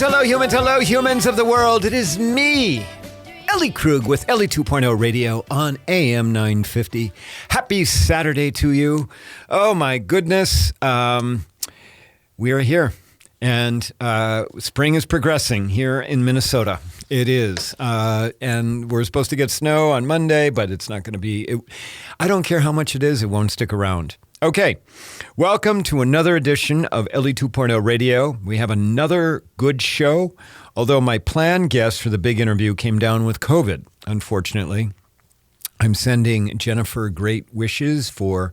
hello, humans of the world. It is me, Ellie Krug with Ellie 2.0 Radio on AM 950. Happy Saturday to you. Oh my goodness. We are here, and spring is progressing here in Minnesota. It is. And we're supposed to get snow on Monday, but it's not going to be. I don't care how much it is. It won't stick around. Okay, welcome to another edition of Ellie 2.0 Radio. We have another good show, although my planned guest for the big interview came down with COVID, unfortunately. I'm sending Jennifer great wishes for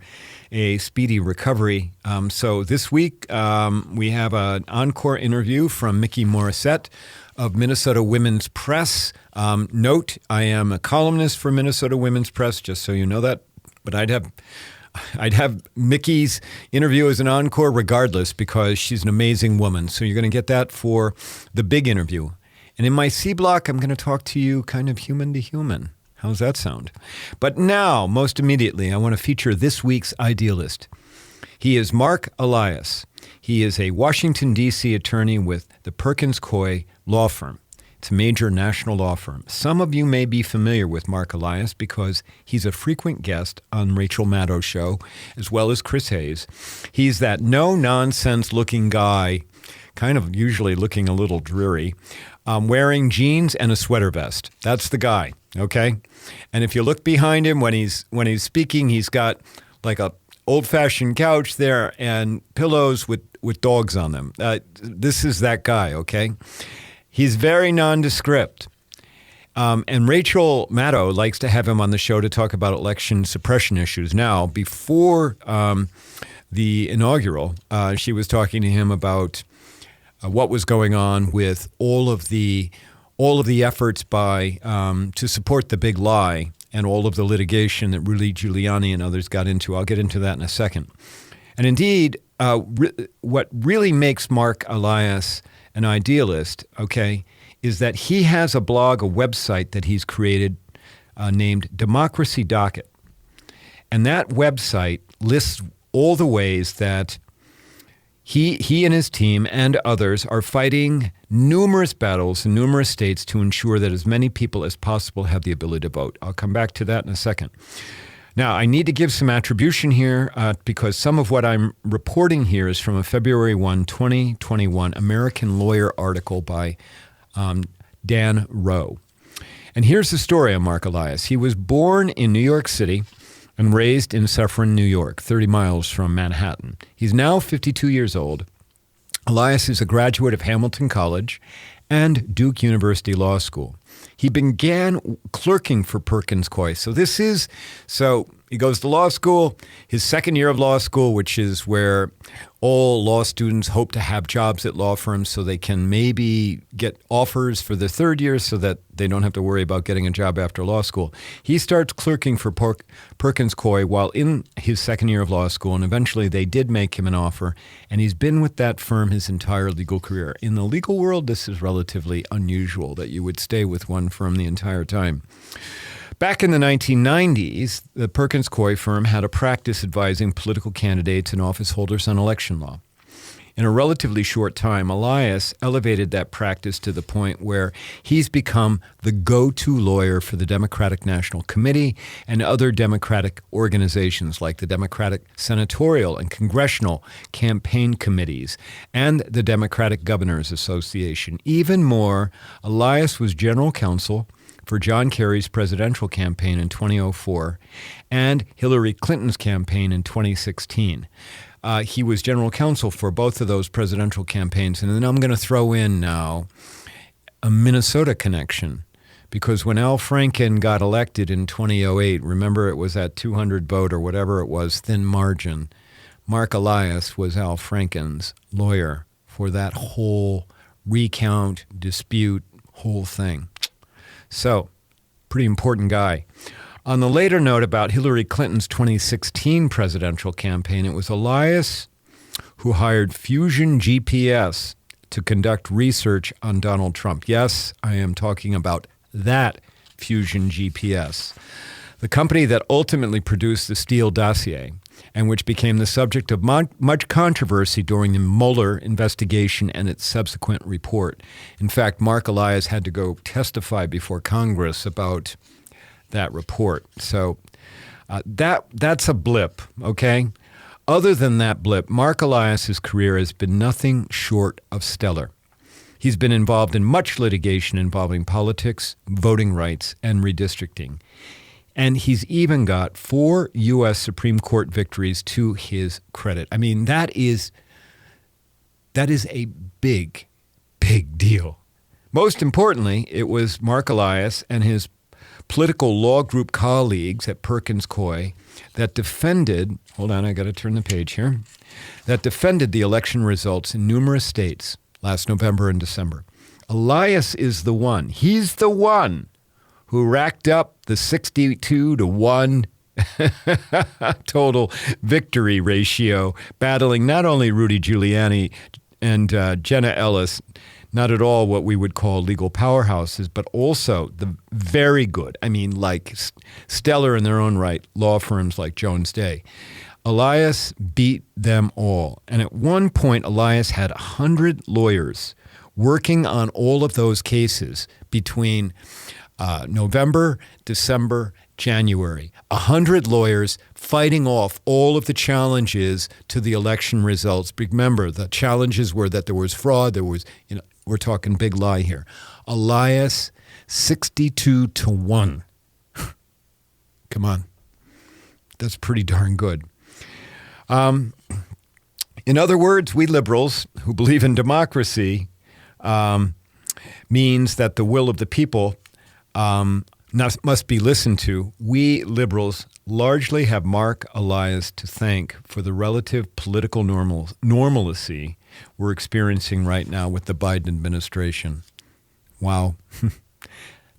a speedy recovery. So this week, we have an encore interview from Mikki Morrissette of Minnesota Women's Press. Note, I am a columnist for Minnesota Women's Press, just so you know that, but I'd have Mikki's interview as an encore regardless because she's an amazing woman. So you're going to get that for the big interview. And in my C block, I'm going to talk to you kind of human to human. How's that sound? But now, most immediately, I want to feature this week's idealist. He is Marc Elias. He is a Washington, D.C. attorney with the Perkins Coie law firm. It's a major national law firm. Some of you may be familiar with Marc Elias because he's a frequent guest on Rachel Maddow's show, as well as Chris Hayes. He's that no-nonsense looking guy, kind of usually looking a little dreary, wearing jeans and a sweater vest. That's the guy, okay? And if you look behind him when he's speaking, he's got like a old-fashioned couch there and pillows with dogs on them. This is that guy, okay? He's very nondescript. And Rachel Maddow likes to have him on the show to talk about election suppression issues. Now, before the inaugural, she was talking to him about what was going on with all of the efforts by to support the big lie and all of the litigation that Rudy Giuliani and others got into. I'll get into that in a second. And indeed, what really makes Marc Elias an idealist, okay, is that he has a blog, a website that he's created named Democracy Docket. And that website lists all the ways that he and his team and others are fighting numerous battles in numerous states to ensure that as many people as possible have the ability to vote. I'll come back to that in a second. Now, I need to give some attribution here because some of what I'm reporting here is from a February 1, 2021 American Lawyer article by Dan Rowe. And here's the story of Marc Elias. He was born in New York City and raised in Suffern, New York, 30 miles from Manhattan. He's now 52 years old. Elias is a graduate of Hamilton College and Duke University Law School. He began clerking for Perkins Coie. So he goes to law school, his second year of law school, which is where all law students hope to have jobs at law firms so they can maybe get offers for the third year so that they don't have to worry about getting a job after law school. He starts clerking for Perkins Coie while in his second year of law school, and eventually they did make him an offer, and he's been with that firm his entire legal career. In the legal world, this is relatively unusual that you would stay with one firm the entire time. Back in the 1990s, the Perkins Coie firm had a practice advising political candidates and office holders on election law. In a relatively short time, Elias elevated that practice to the point where he's become the go-to lawyer for the Democratic National Committee and other Democratic organizations like the Democratic Senatorial and Congressional Campaign Committees and the Democratic Governors Association. Even more, Elias was general counsel for John Kerry's presidential campaign in 2004 and Hillary Clinton's campaign in 2016. He was general counsel for both of those presidential campaigns. And then I'm going to throw in now a Minnesota connection, because when Al Franken got elected in 2008, remember it was that 200 vote or whatever it was, thin margin, Marc Elias was Al Franken's lawyer for that whole recount, dispute, whole thing. So, pretty important guy. On the later note about Hillary Clinton's 2016 presidential campaign, it was Elias who hired Fusion GPS to conduct research on Donald Trump. Yes, I am talking about that Fusion GPS. the company that ultimately produced the Steele dossier, and which became the subject of much controversy during the Mueller investigation and its subsequent report. In fact, Marc Elias had to go testify before Congress about that report. So that's a blip, okay? Other than that blip, Marc Elias' career has been nothing short of stellar. He's been involved in much litigation involving politics, voting rights, and redistricting. And he's even got 4 U.S. Supreme Court victories to his credit. I mean, that is a big, big deal. Most importantly, it was Marc Elias and his political law group colleagues at Perkins Coie that defended, hold on, I got to turn the page here, that defended the election results in numerous states last November and December. Elias is the one. He's the one who racked up the 62-1 total victory ratio, battling not only Rudy Giuliani and Jenna Ellis, not at all what we would call legal powerhouses, but also the very good, I mean, like stellar in their own right, law firms like Jones Day. Elias beat them all. And at one point, Elias had 100 lawyers working on all of those cases between November, December, January. 100 lawyers fighting off all of the challenges to the election results. Remember, the challenges were that there was fraud, there was, we're talking big lie here. Elias, 62-1. Come on. That's pretty darn good. In other words, we liberals who believe in democracy means that the will of the people must be listened to. We liberals largely have Marc Elias to thank for the relative political normalcy we're experiencing right now with the Biden administration. Wow.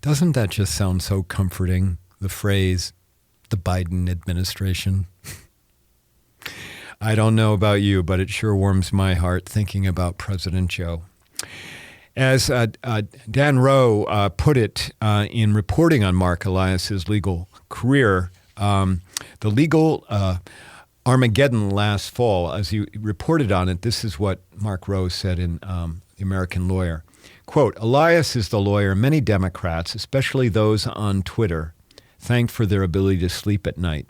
Doesn't that just sound so comforting, the phrase, the Biden administration? I don't know about you, but it sure warms my heart thinking about President Joe. As Dan Rowe put it in reporting on Marc Elias' legal career, the legal Armageddon last fall, as he reported on it, this is what Mark Rowe said in The American Lawyer. Quote, Elias is the lawyer many Democrats, especially those on Twitter, thanked for their ability to sleep at night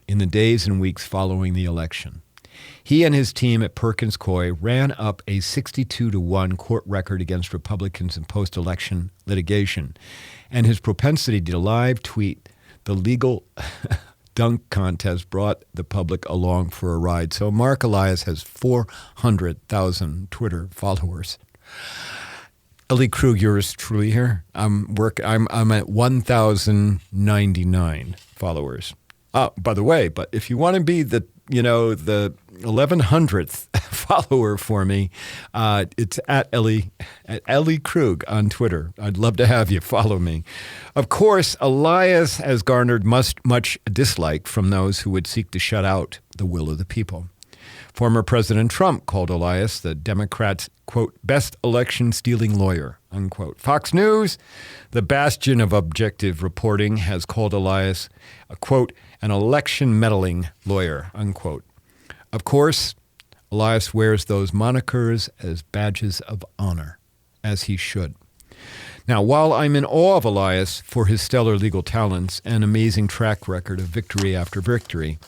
in the days and weeks following the election. He and his team at Perkins Coie ran up a 62-1 court record against Republicans in post-election litigation, and his propensity to live tweet the legal dunk contest brought the public along for a ride. So Marc Elias has 400,000 Twitter followers. Ellie Krug, yours truly here. I'm at 1,099 followers. By the way, but if you want to be the 1100th follower for me, it's at Ellie Krug on Twitter. I'd love to have you follow me. Of course, Elias has garnered much dislike from those who would seek to shut out the will of the people. Former President Trump called Elias the Democrats', quote, best election-stealing lawyer, unquote. Fox News, the bastion of objective reporting, has called Elias a, quote, an election-meddling lawyer, unquote. Of course, Elias wears those monikers as badges of honor, as he should. Now, while I'm in awe of Elias for his stellar legal talents and amazing track record of victory after victory,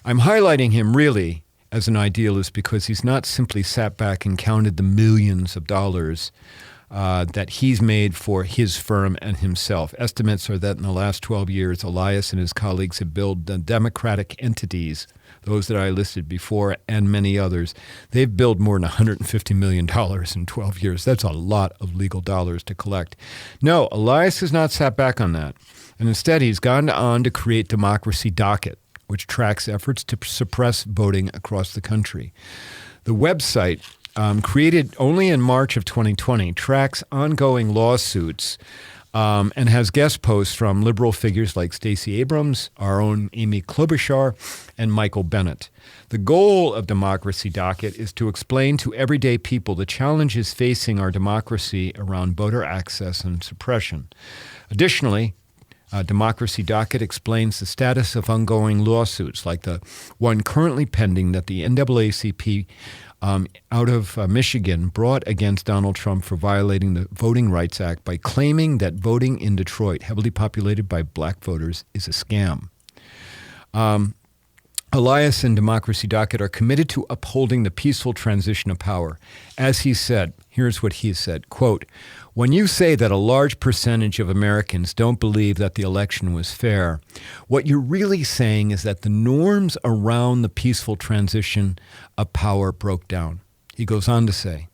I'm highlighting him really as an idealist because he's not simply sat back and counted the millions of dollars that he's made for his firm and himself. Estimates are that in the last 12 years, Elias and his colleagues have built the democratic entities, those that I listed before, and many others. They've billed more than $150 million in 12 years. That's a lot of legal dollars to collect. No, Elias has not sat back on that. And instead, he's gone on to create Democracy Docket, which tracks efforts to suppress voting across the country. The website, created only in March of 2020, tracks ongoing lawsuits and has guest posts from liberal figures like Stacey Abrams, our own Amy Klobuchar, and Michael Bennet. The goal of Democracy Docket is to explain to everyday people the challenges facing our democracy around voter access and suppression. Additionally, Democracy Docket explains the status of ongoing lawsuits, like the one currently pending that the NAACP out of Michigan brought against Donald Trump for violating the Voting Rights Act by claiming that voting in Detroit, heavily populated by black voters, is a scam. Elias and Democracy Docket are committed to upholding the peaceful transition of power. As he said, here's what he said, quote, "When you say that a large percentage of Americans don't believe that the election was fair, what you're really saying is that the norms around the peaceful transition of power broke down." He goes on to say,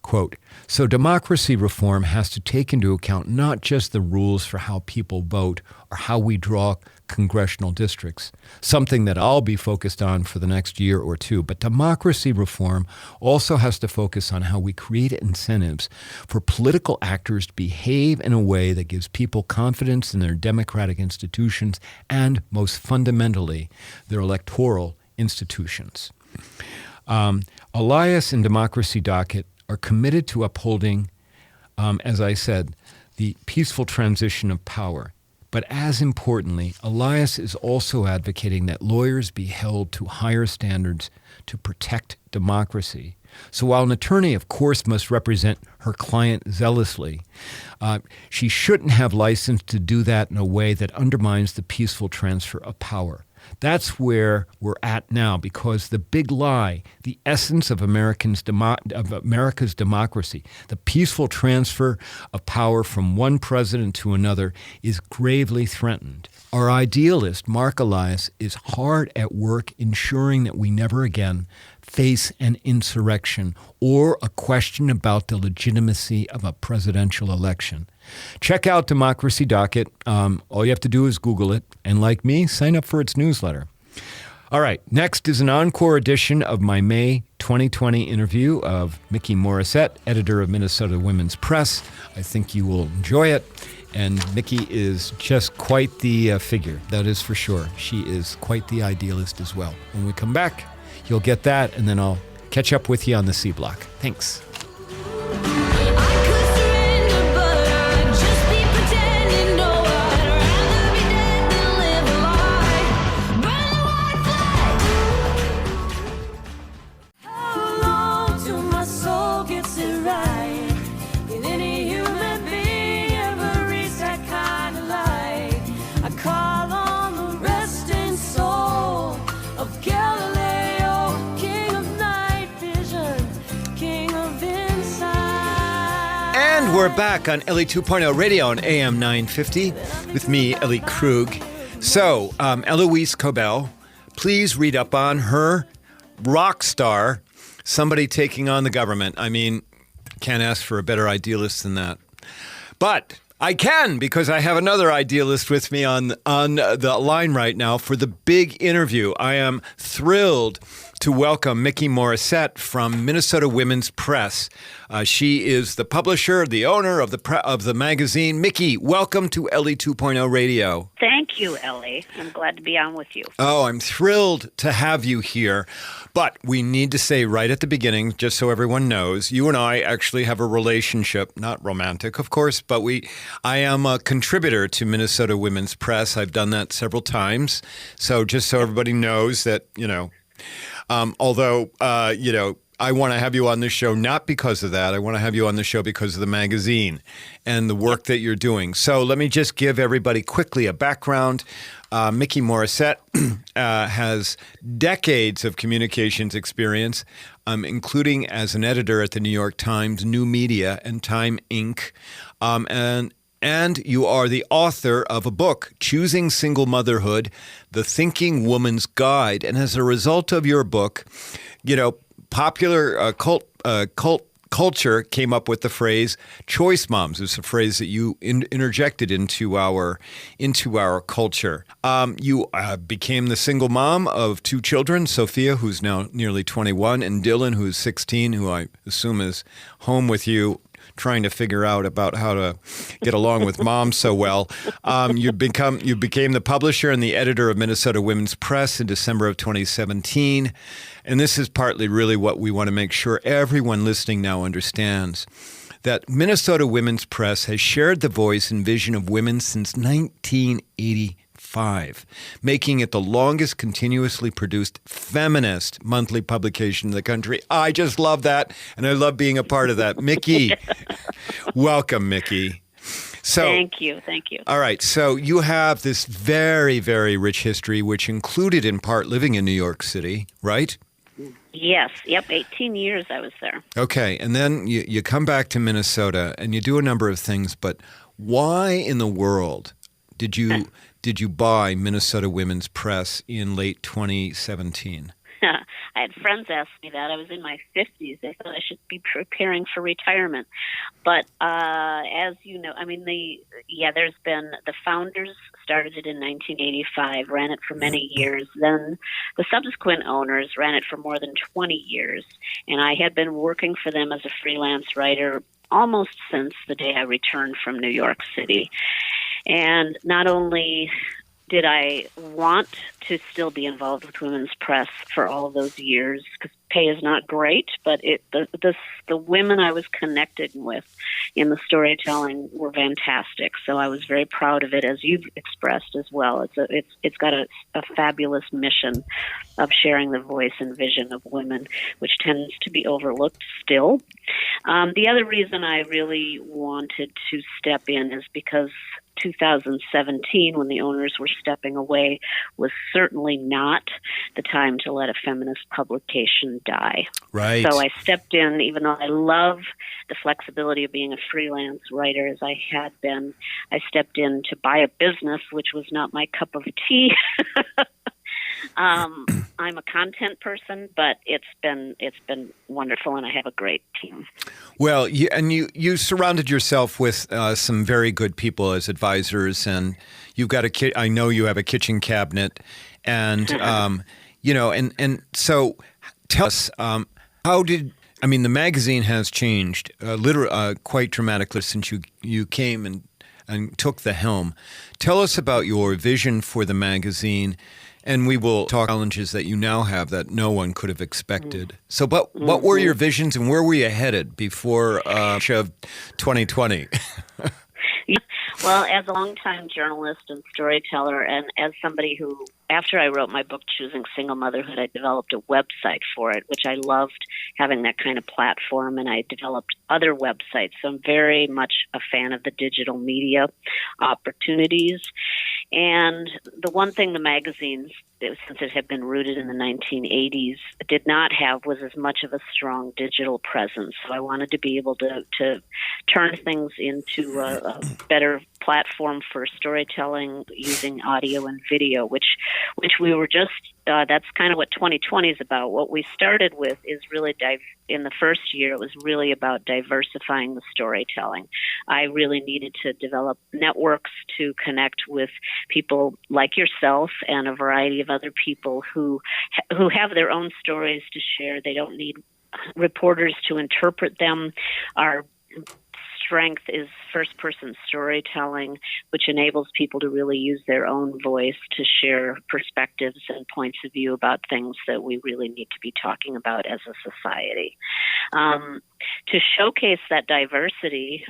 quote, "So democracy reform has to take into account not just the rules for how people vote or how we draw congressional districts, something that I'll be focused on for the next year or two, but democracy reform also has to focus on how we create incentives for political actors to behave in a way that gives people confidence in their democratic institutions and, most fundamentally, their electoral institutions." Elias and Democracy Docket are committed to upholding, as I said, the peaceful transition of power. But as importantly, Elias is also advocating that lawyers be held to higher standards to protect democracy. So while an attorney, of course, must represent her client zealously, she shouldn't have license to do that in a way that undermines the peaceful transfer of power. That's where we're at now, because the big lie, the essence of America's democracy, the peaceful transfer of power from one president to another, is gravely threatened. Our idealist, Marc Elias, is hard at work ensuring that we never again face an insurrection or a question about the legitimacy of a presidential election. Check out Democracy Docket. All you have to do is Google it. And like me, sign up for its newsletter. All right, next is an encore edition of my May 2020 interview of Mikki Morrissette, editor of Minnesota Women's Press. I think you will enjoy it. And Mikki is just quite the figure, that is for sure. She is quite the idealist as well. When we come back, you'll get that, and then I'll catch up with you on the C Block. Thanks. We're back on Ellie 2.0 Radio on AM 950 with me, Ellie Krug. So, Eloise Cobell, please read up on her rock star, somebody taking on the government. I mean, can't ask for a better idealist than that. But I can, because I have another idealist with me on the line right now for the big interview. I am thrilled to welcome Mikki Morrissette from Minnesota Women's Press. She is the publisher, the owner of the magazine. Mikki, welcome to Ellie 2.0 Radio. Thank you, Ellie. I'm glad to be on with you. Oh, I'm thrilled to have you here. But we need to say right at the beginning, just so everyone knows, you and I actually have a relationship, not romantic, of course, but I am a contributor to Minnesota Women's Press. I've done that several times. So just so everybody knows that, although, I want to have you on this show not because of that. I want to have you on the show because of the magazine and the work that you're doing. So let me just give everybody quickly a background. Mikki Morrissette has decades of communications experience, including as an editor at the New York Times, New Media, and Time Inc., and you are the author of a book, Choosing Single Motherhood, The Thinking Woman's Guide. And as a result of your book, popular culture came up with the phrase choice moms. It's a phrase that you interjected into our culture. You became the single mom of two children, Sophia, who's now nearly 21, and Dylan, who's 16, who I assume is home with you, trying to figure out about how to get along with mom so well. You became the publisher and the editor of Minnesota Women's Press in December of 2017. And this is partly really what we want to make sure everyone listening now understands. that Minnesota Women's Press has shared the voice and vision of women since 1985, making it the longest continuously produced feminist monthly publication in the country. I just love that, and I love being a part of that. Mikki, welcome, Mikki. So, Thank you. All right. So you have this very, very rich history, which included in part living in New York City, right? Yes. Yep. 18 years I was there. Okay. And then you come back to Minnesota and you do a number of things. But why in the world did you buy Minnesota Women's Press in late 2017? I had friends ask me that. I was in my 50s. They thought I should be preparing for retirement. But as you know, there's been the founders started it in 1985, ran it for many years. Then the subsequent owners ran it for more than 20 years. And I had been working for them as a freelance writer almost since the day I returned from New York City. And not only did I want to still be involved with Women's Press for all of those years, because pay is not great, but the women I was connected with in the storytelling were fantastic. So I was very proud of it, as you've expressed as well. It's got a fabulous mission of sharing the voice and vision of women, which tends to be overlooked still. The other reason I really wanted to step in is because 2017, when the owners were stepping away, was certainly not the time to let a feminist publication die. Right. So I stepped in, even though I love the flexibility of being a freelance writer as I had been. I stepped in to buy a business, which was not my cup of tea. I'm a content person, but it's been wonderful, and I have a great team. Well, you surrounded yourself with some very good people as advisors, and you've got I know you have a kitchen cabinet, and and so tell us the magazine has changed quite dramatically since you came and took the helm. Tell us about your vision for the magazine. And we will talk challenges that you now have that no one could have expected. So, but what were your visions and where were you headed before 2020? Well, as a longtime journalist and storyteller, and as somebody who, after I wrote my book, Choosing Single Motherhood, I developed a website for it, which I loved having that kind of platform, and I developed other websites. So I'm very much a fan of the digital media opportunities. And the one thing the magazines, since it had been rooted in the 1980s, did not have was as much of a strong digital presence. So I wanted to be able to turn things into a better platform for storytelling using audio and video, which we were just, that's kind of what 2020 is about. What we started with is really, in the first year, it was really about diversifying the storytelling. I really needed to develop networks to connect with people like yourself and a variety of other people who have their own stories to share. They don't need reporters to interpret them. Our strength is first-person storytelling, which enables people to really use their own voice to share perspectives and points of view about things that we really need to be talking about as a society. To showcase that diversity,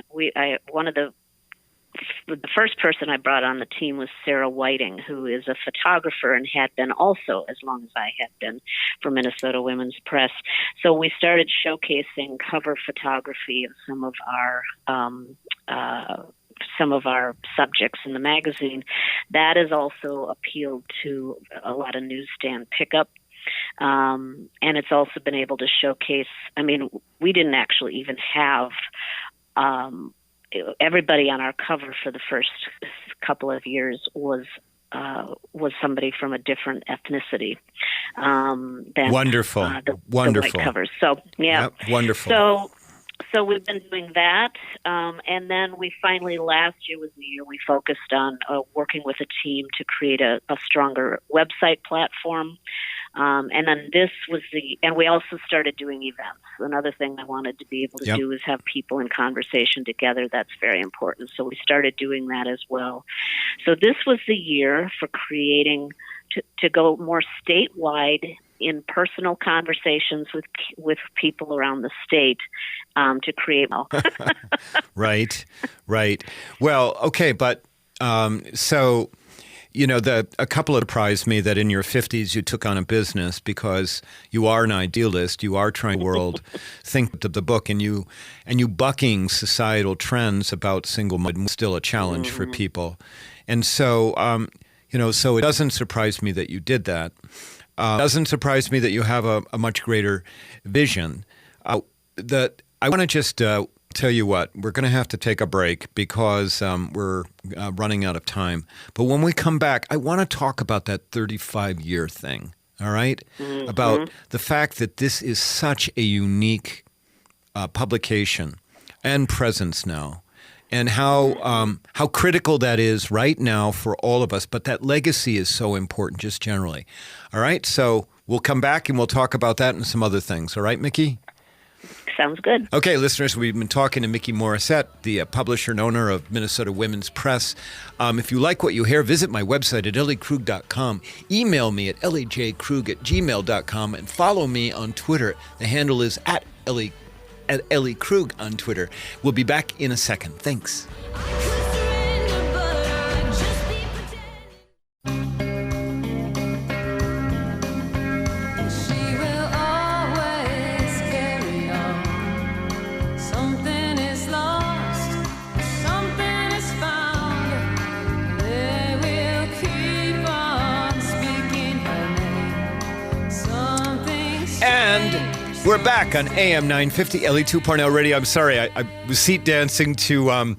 the first person I brought on the team was Sarah Whiting, who is a photographer and had been also as long as I had been for Minnesota Women's Press. So we started showcasing cover photography of some of our subjects in the magazine. That has also appealed to a lot of newsstand pickup. And it's also been able to showcase, we didn't actually even have everybody on our cover for the first couple of years was somebody from a different ethnicity than wonderful. The Wonderful. white covers. So yeah, yep, wonderful. So we've been doing that, and then we finally, last year was the year we focused on working with a team to create a stronger website platform. And then and we also started doing events. Another thing I wanted to be able to do is have people in conversation together. That's very important. So we started doing that as well. So this was the year for creating, to go more statewide in personal conversations with people around the state to create. Right. Well, okay, but so. A couple surprised me that in your 50s you took on a business because you are an idealist. You are trying to world think of the book, and you bucking societal trends about single motherhood is still a challenge for people. And so, so it doesn't surprise me that you did that. It doesn't surprise me that you have a much greater vision. I want to just tell you what, we're going to have to take a break because we're running out of time. But when we come back, I want to talk about that 35-year thing, all right? About the fact that this is such a unique publication and presence now, and how critical that is right now for all of us. But that legacy is so important just generally. All right? So we'll come back and we'll talk about that and some other things. All right, Mikki? Sounds good. Okay, listeners, we've been talking to Mikki Morrissette, the publisher and owner of Minnesota Women's Press. If you like what you hear, visit my website at elliekrug.com. Email me at elliekrug@gmail.com and follow me on Twitter. The handle is at Ellie Krug on Twitter. We'll be back in a second. Thanks. And we're back on AM 950, Ellie 2.0 radio. I'm sorry, I was seat dancing to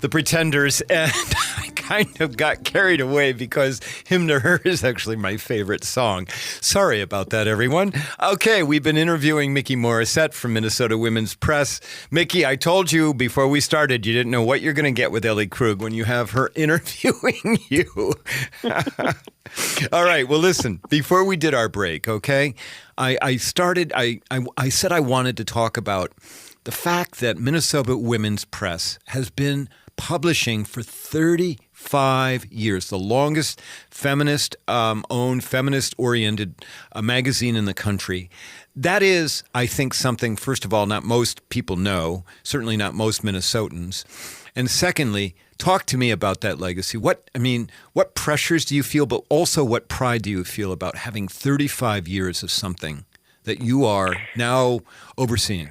The Pretenders, and I kind of got carried away because Hymn to Her is actually my favorite song. Sorry about that, everyone. Okay, we've been interviewing Mikki Morrissette from Minnesota Women's Press. Mikki, I told you before we started you didn't know what you're going to get with Ellie Krug when you have her interviewing you. All right, well, listen, before we did our break, okay, I said I wanted to talk about the fact that Minnesota Women's Press has been publishing for 35 years, the longest feminist-owned, feminist-oriented magazine in the country. That is, I think, something, first of all, not most people know, certainly not most Minnesotans. And secondly, talk to me about that legacy. What pressures do you feel, but also what pride do you feel about having 35 years of something that you are now overseeing?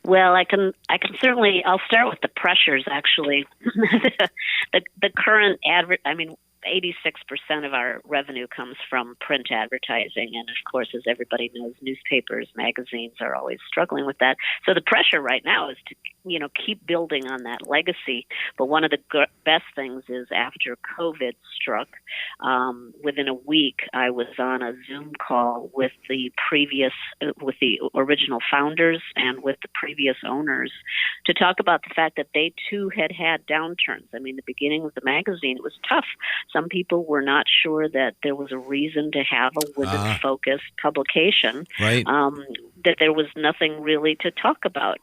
Well, I can certainly. I'll start with the pressures. Actually, the current 86% of our revenue comes from print advertising, and of course, as everybody knows, newspapers, magazines are always struggling with that. So the pressure right now is to keep building on that legacy. But one of the best things is after COVID struck, within a week, I was on a Zoom call with the original founders and with the previous owners to talk about the fact that they too had downturns. I mean, the beginning of the magazine, it was tough. Some people were not sure that there was a reason to have a women-focused publication. Right. That there was nothing really to talk about.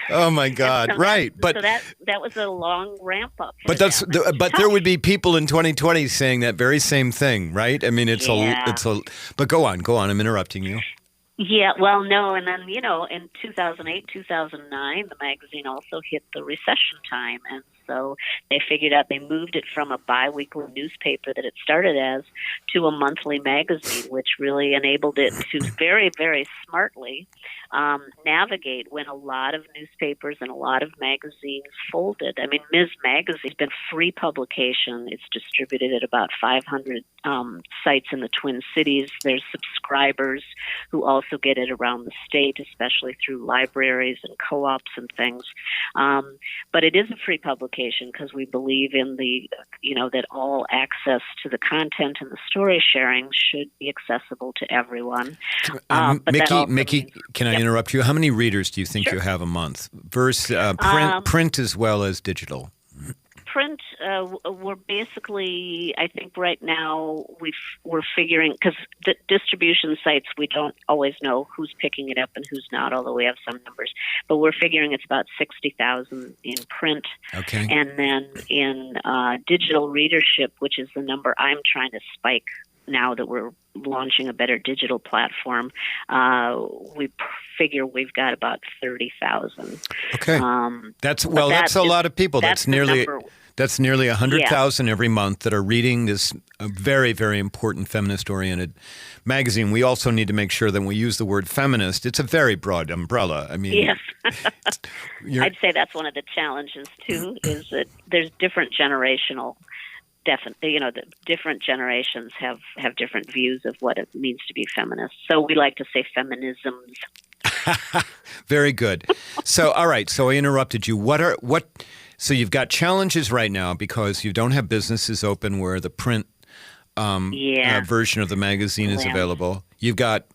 Oh my God! So right, but so that was a long ramp up. But there would be people in 2020 saying that very same thing, right? I mean, it's a. But go on. I'm interrupting you. Yeah, well, no, and then, in 2008, 2009, the magazine also hit the recession time, and so they figured out they moved it from a biweekly newspaper that it started as to a monthly magazine, which really enabled it to very, very smartly navigate when a lot of newspapers and a lot of magazines folded. I mean, Ms. Magazine has been free publication. It's distributed at about 500 sites in the Twin Cities. There's subscribers who also get it around the state, especially through libraries and co-ops and things. But it is a free publication because we believe in that all access to the content and the story sharing should be accessible to everyone. Mikki, can I interrupt you? How many readers do you think you have a month versus print as well as digital? Print, we're basically, I think right now we're figuring, because the distribution sites, we don't always know who's picking it up and who's not, although we have some numbers. But we're figuring it's about 60,000 in print. Okay. And then in digital readership, which is the number I'm trying to spike now that we're launching a better digital platform, we figure we've got about 30,000. Okay. That's a lot of people. That's nearly 100,000 every month that are reading this very, very important feminist-oriented magazine. We also need to make sure that when we use the word feminist, it's a very broad umbrella. I mean, yes. I'd say that's one of the challenges too, is that there's different generational. Definitely, the different generations have different views of what it means to be feminist. So we like to say feminisms. Very good. So, all right. So I interrupted you. So you've got challenges right now because you don't have businesses open where the print version of the magazine is available. You've got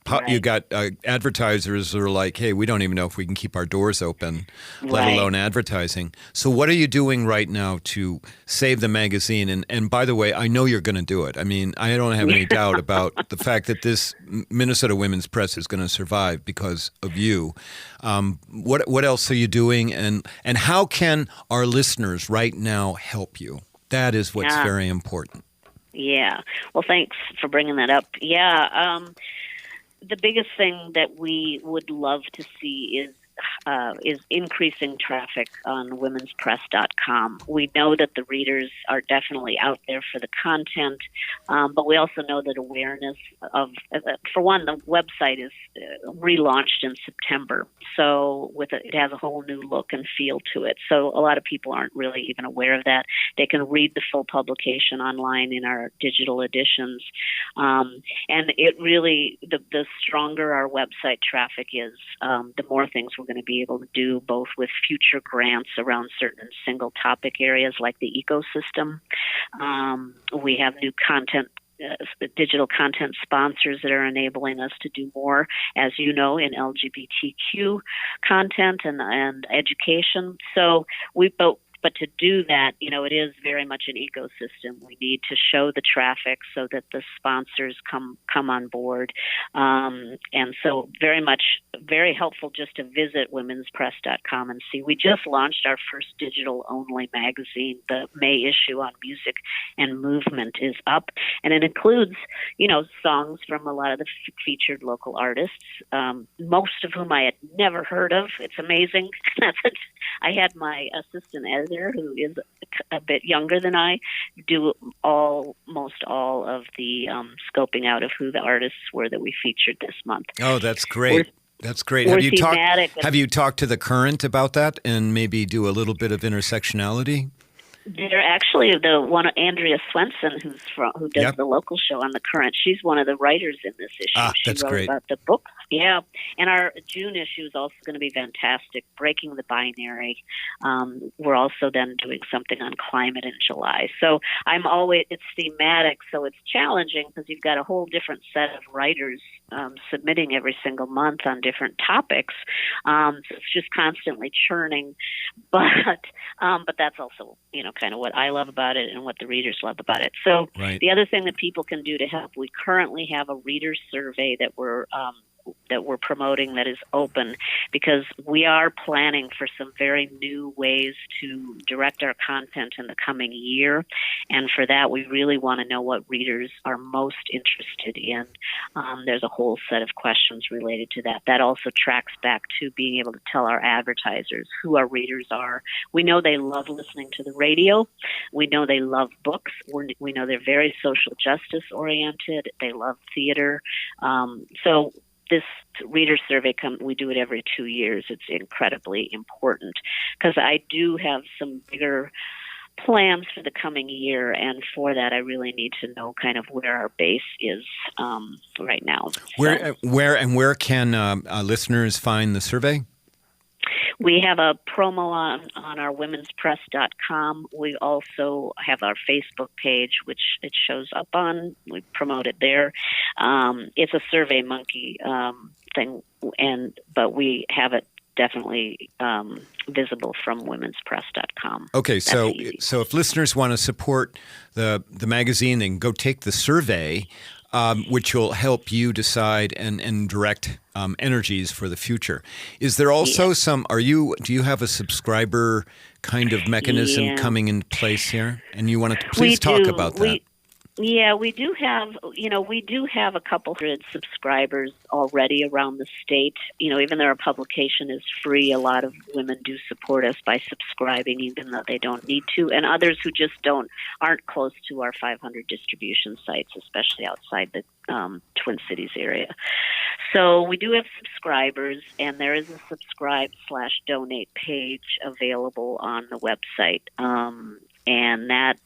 advertisers that are like, hey, we don't even know if we can keep our doors open, let alone advertising. So what are you doing right now to save the magazine? And by the way, I know you're going to do it. I mean, I don't have any doubt about the fact that this Minnesota Women's Press is going to survive because of you. What else are you doing? And how can our listeners right now help you? That is what's very important. Yeah. Well, thanks for bringing that up. Yeah. The biggest thing that we would love to see is increasing traffic on womenspress.com. We know that the readers are definitely out there for the content, but we also know that awareness of, for one, the website is relaunched in September, so it has a whole new look and feel to it. So a lot of people aren't really even aware of that. They can read the full publication online in our digital editions, and it really, the stronger our website traffic is, the more things we're going to be able to do, both with future grants around certain single topic areas like the ecosystem. We have new content, digital content sponsors that are enabling us to do more, as you know, in LGBTQ content and education. So but to do that, it is very much an ecosystem. We need to show the traffic so that the sponsors come on board. And so very helpful just to visit womenspress.com and see. We just launched our first digital-only magazine. The May issue on music and movement is up. And it includes, songs from a lot of the featured local artists, most of whom I had never heard of. It's amazing. I had my assistant editor, who is a bit younger than I, do almost all of the scoping out of who the artists were that we featured this month. Oh, that's great. That's great. Have you talked to the Current about that and maybe do a little bit of intersectionality? They're actually the one, Andrea Swenson, who does the local show on the Current. She's one of the writers in this issue. She that's wrote great. About the book. Yeah, and our June issue is also going to be fantastic, breaking the binary. We're also then doing something on climate in July. So it's thematic, so it's challenging because you've got a whole different set of writers submitting every single month on different topics. So it's just constantly churning, but that's also, kind of what I love about it and what the readers love about it. So The other thing that people can do to help, we currently have a reader survey that we're promoting that is open, because we are planning for some very new ways to direct our content in the coming year. And for that, we really want to know what readers are most interested in. There's a whole set of questions related to that. That also tracks back to being able to tell our advertisers who our readers are. We know they love listening to the radio. We know they love books. We know they're very social justice oriented. They love theater. So this reader survey, we do it every 2 years. It's incredibly important because I do have some bigger plans for the coming year, and for that, I really need to know kind of where our base is right now. Where can listeners find the survey? We have a promo on our womenspress.com. We also have our Facebook page, which it shows up on. We promote it there. It's a Survey Monkey thing, but we have it definitely visible from womenspress.com. Okay, so if listeners want to support the magazine, they can go take the survey, which will help you decide and direct energies for the future. Is there also do you have a subscriber kind of mechanism coming in place here? And you want to please talk about that. We do have a couple hundred subscribers already around the state. Even though our publication is free, a lot of women do support us by subscribing, even though they don't need to, and others who just aren't close to our 500 distribution sites, especially outside the Twin Cities area. So we do have subscribers, and there is a subscribe/donate page available on the website. And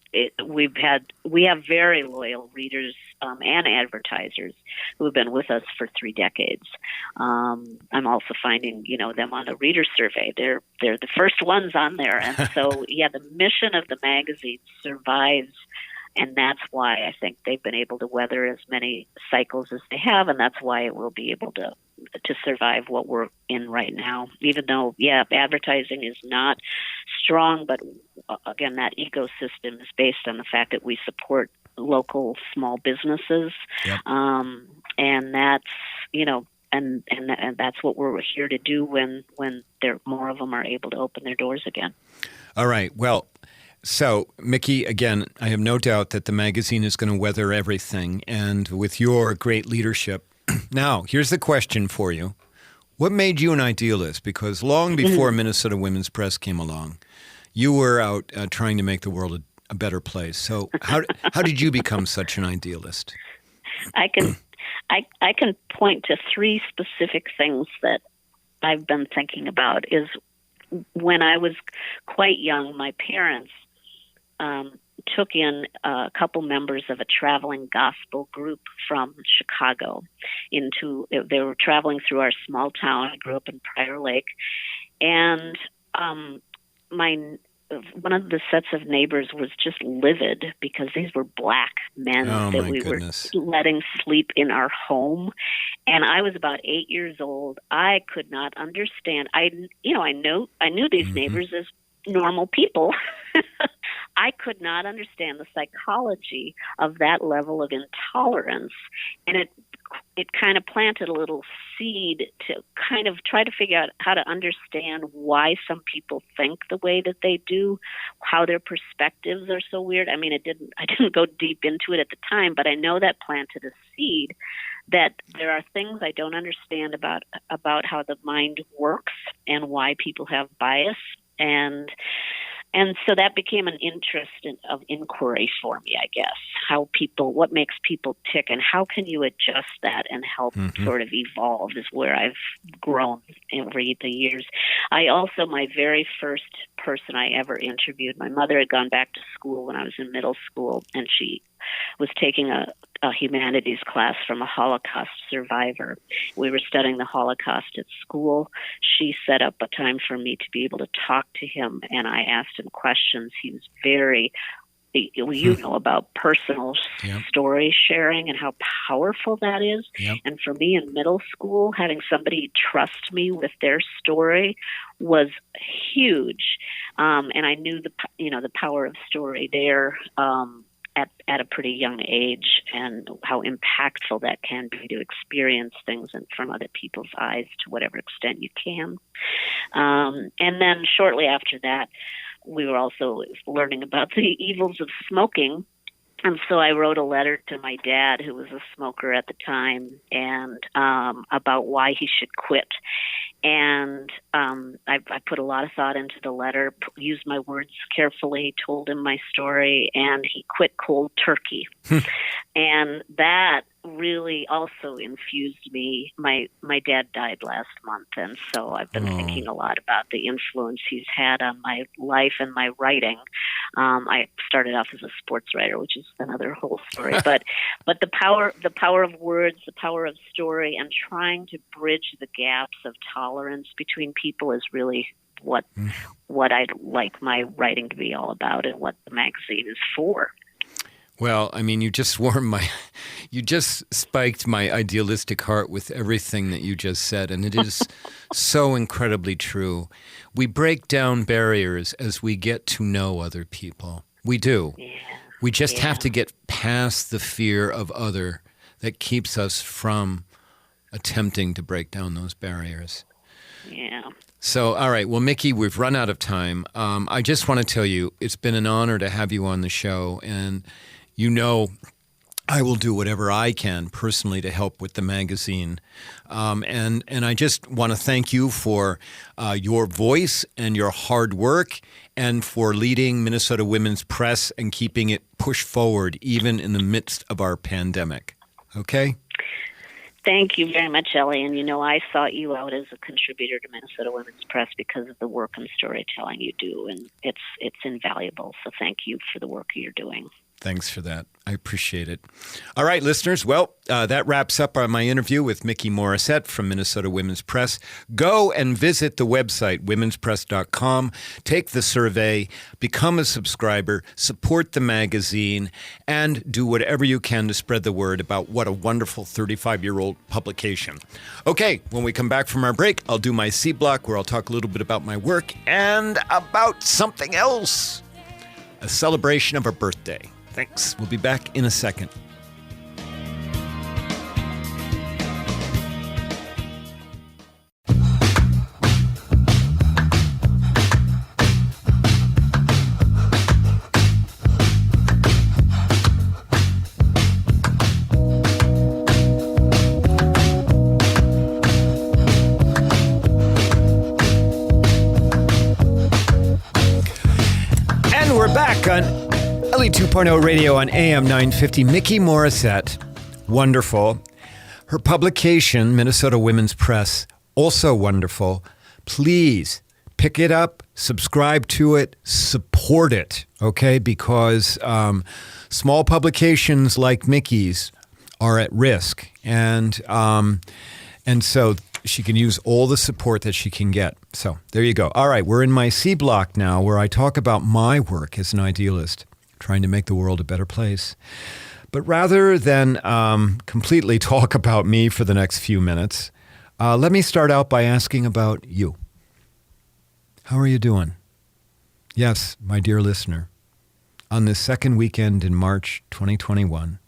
we have very loyal readers and advertisers who have been with us for 3 decades. I'm also finding, them on the reader survey. They're the first ones on there, and so the mission of the magazine survives. And that's why I think they've been able to weather as many cycles as they have, and that's why it will be able to survive what we're in right now. Even though, advertising is not strong, but again, that ecosystem is based on the fact that we support local small businesses, and that's and that's what we're here to do when more of them are able to open their doors again. All right. Well. So, Mikki, again, I have no doubt that the magazine is going to weather everything, and with your great leadership. Now, here's the question for you. What made you an idealist? Because long before Minnesota Women's Press came along, you were out trying to make the world a better place. So how did you become such an idealist? I can point to 3 specific things that I've been thinking about. Is when I was quite young, my parents took in a couple members of a traveling gospel group from Chicago they were traveling through our small town. I grew up in Prior Lake, and one of the sets of neighbors was just livid because these were black men that we were letting sleep in our home. And I was about 8 years old. I could not understand. I knew these neighbors as normal people. I could not understand the psychology of that level of intolerance, and it kind of planted a little seed to kind of try to figure out how to understand why some people think the way that they do, how their perspectives are so weird. I mean, I didn't go deep into it at the time, but I know that planted a seed that there are things I don't understand about how the mind works and why people have bias. And so that became an interest of inquiry for me, I guess. What makes people tick, and how can you adjust that and help sort of evolve is where I've grown over the years. My very first person I ever interviewed, my mother had gone back to school when I was in middle school, and she was taking a humanities class from a Holocaust survivor. We were studying the Holocaust at school. She set up a time for me to be able to talk to him, and I asked him questions. He was very, about personal story sharing and how powerful that is. Yep. And for me in middle school, having somebody trust me with their story was huge. And I knew the power of story there at a pretty young age, and how impactful that can be to experience things from other people's eyes to whatever extent you can. And then shortly after that, we were also learning about the evils of smoking. And so I wrote a letter to my dad, who was a smoker at the time, and about why he should quit. And I put a lot of thought into the letter, used my words carefully, told him my story, and he quit cold turkey. And that really also infused me. My dad died last month, and so I've been thinking a lot about the influence he's had on my life and my writing. I started off as a sports writer, which is another whole story. But the power of words, the power of story, and trying to bridge the gaps of tolerance between people is really what I'd like my writing to be all about, and what the magazine is for. Well, I mean, you just you just spiked my idealistic heart with everything that you just said. And it is so incredibly true. We break down barriers as we get to know other people. We do. Yeah. We just have to get past the fear of other that keeps us from attempting to break down those barriers. Yeah. So, all right. Well, Mikki, we've run out of time. I just want to tell you, it's been an honor to have you on the show. And you know, I will do whatever I can personally to help with the magazine. And I just want to thank you for your voice and your hard work and for leading Minnesota Women's Press and keeping it pushed forward even in the midst of our pandemic. Okay? Thank you very much, Ellie. And, I sought you out as a contributor to Minnesota Women's Press because of the work and storytelling you do, and it's invaluable. So thank you for the work you're doing. Thanks for that. I appreciate it. All right, listeners. Well, that wraps up my interview with Mikki Morrissette from Minnesota Women's Press. Go and visit the website, womenspress.com. Take the survey, become a subscriber, support the magazine, and do whatever you can to spread the word about what a wonderful 35-year-old publication. Okay, when we come back from our break, I'll do my C block where I'll talk a little bit about my work and about something else, a celebration of a birthday. Thanks. We'll be back in a second. And we're back on Ellie 2.0 radio on AM 950. Mikki Morrissette, wonderful. Her publication, Minnesota Women's Press, also wonderful. Please pick it up, subscribe to it, support it, okay? Because small publications like Mikki's are at risk. And so she can use all the support that she can get. So there you go. All right, we're in my C block now where I talk about my work as an idealist, trying to make the world a better place. But rather than completely talk about me for the next few minutes, let me start out by asking about you. How are you doing? Yes, my dear listener, on this second weekend in March 2021,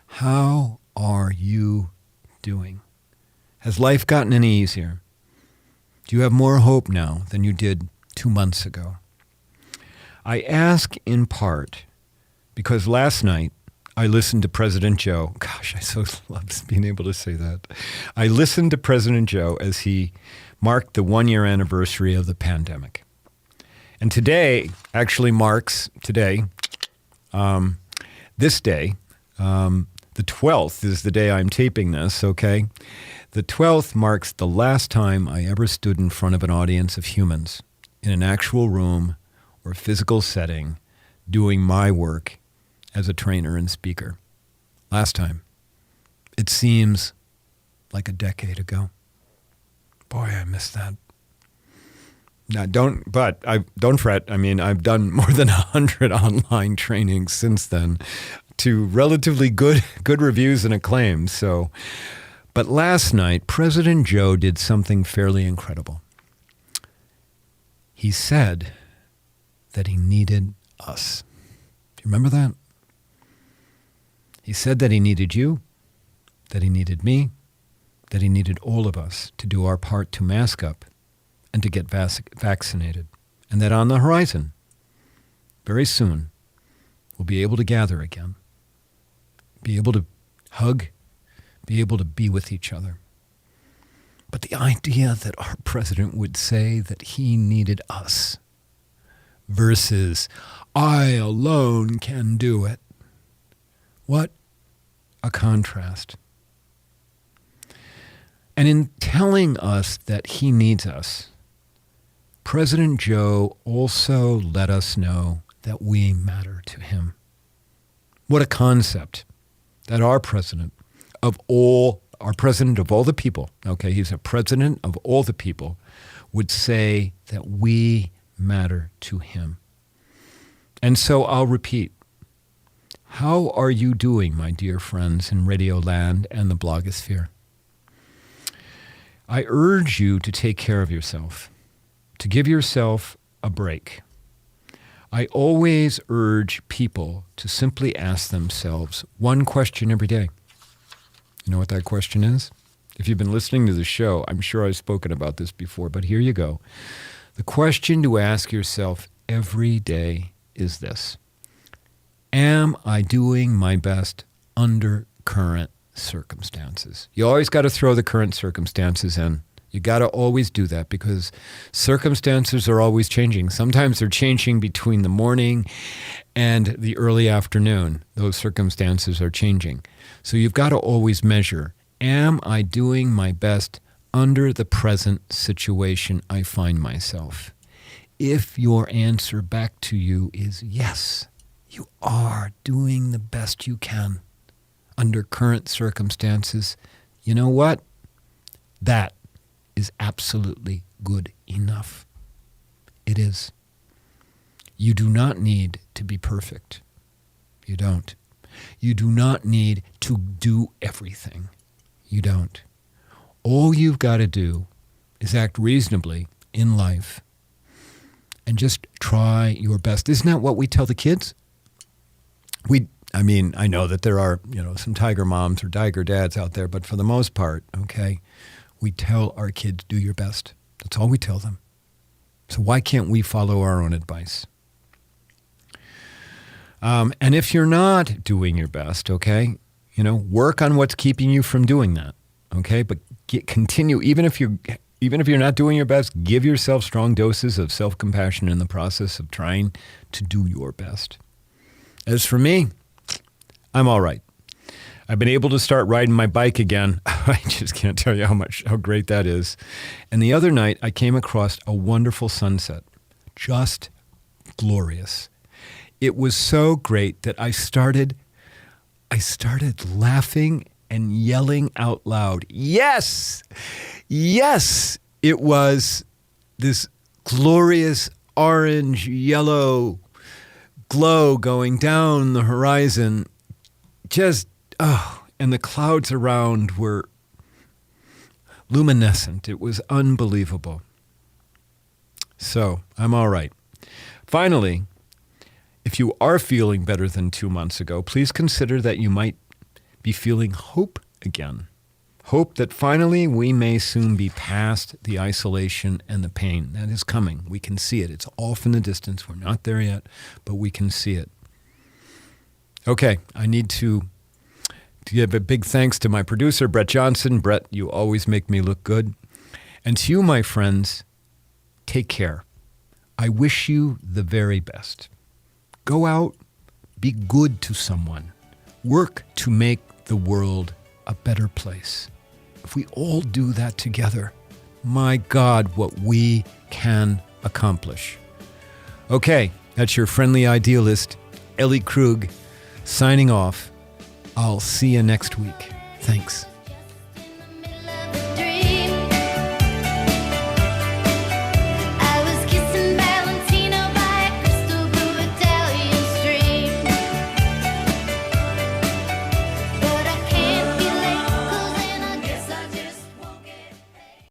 how are you doing? Has life gotten any easier? Do you have more hope now than you did 2 months ago? I ask in part because last night I listened to President Joe. Gosh, I so love being able to say that. I listened to President Joe as he marked the 1-year anniversary of the pandemic. And today actually marks this day, the 12th is the day I'm taping this, okay? The 12th marks the last time I ever stood in front of an audience of humans in an actual room or physical setting doing my work as a trainer and speaker. Last time. It seems like a decade ago. Boy, I miss that. Now, don't fret. I mean, I've done more than 100 online trainings since then to relatively good reviews and acclaim. So, but last night, President Joe did something fairly incredible. He said that he needed us. Do you remember that? He said that he needed you, that he needed me, that he needed all of us to do our part to mask up and to get vaccinated. And that on the horizon, very soon, we'll be able to gather again, be able to hug, be able to be with each other. But the idea that our president would say that he needed us versus I alone can do it. What a contrast. And in telling us that he needs us, President Joe also let us know that we matter to him. What a concept that our president of all the people, okay, he's a president of all the people, would say that we matter to him. And so I'll repeat, How are you doing, my dear friends in Radio Land and the blogosphere? I urge you to take care of yourself, to give yourself a break. I always urge people to simply ask themselves one question every day. You know what that question is? If you've been listening to the show, I'm sure I've spoken about this before, but here you go. The question to ask yourself every day is this: am I doing my best under current circumstances? You always got to throw the current circumstances in. You got to always do that because circumstances are always changing. Sometimes they're changing between the morning and the early afternoon. Those circumstances are changing. So you've got to always measure, am I doing my best under the present situation I find myself? If your answer back to you is yes, you are doing the best you can under current circumstances, you know what? That is absolutely good enough. It is. You do not need to be perfect. You don't. You do not need to do everything. You don't. All you've got to do is act reasonably in life and just try your best. Isn't that what we tell the kids? I know that there are, some tiger moms or tiger dads out there, but for the most part, okay, we tell our kids, do your best. That's all we tell them. So why can't we follow our own advice? And if you're not doing your best, okay, work on what's keeping you from doing that, okay? But continue, even if you're not doing your best, give yourself strong doses of self-compassion in the process of trying to do your best. As for me, I'm all right. I've been able to start riding my bike again. I just can't tell you how great that is. And the other night, I came across a wonderful sunset. Just glorious. It was so great that I started laughing and yelling out loud. Yes! Yes! It was this glorious orange, yellow glow going down the horizon. And the clouds around were luminescent. It was unbelievable. So, I'm all right. Finally, if you are feeling better than 2 months ago, please consider that you might be feeling hope again. Hope that finally we may soon be past the isolation and the pain. That is coming. We can see it. It's off in the distance. We're not there yet, but we can see it. Okay, I need to give a big thanks to my producer, Brett Johnson. Brett, you always make me look good. And to you, my friends, take care. I wish you the very best. Go out, be good to someone. Work to make the world a better place. If we all do that together, my God, what we can accomplish. Okay, that's your friendly idealist, Ellie Krug, signing off. I'll see you next week. Thanks.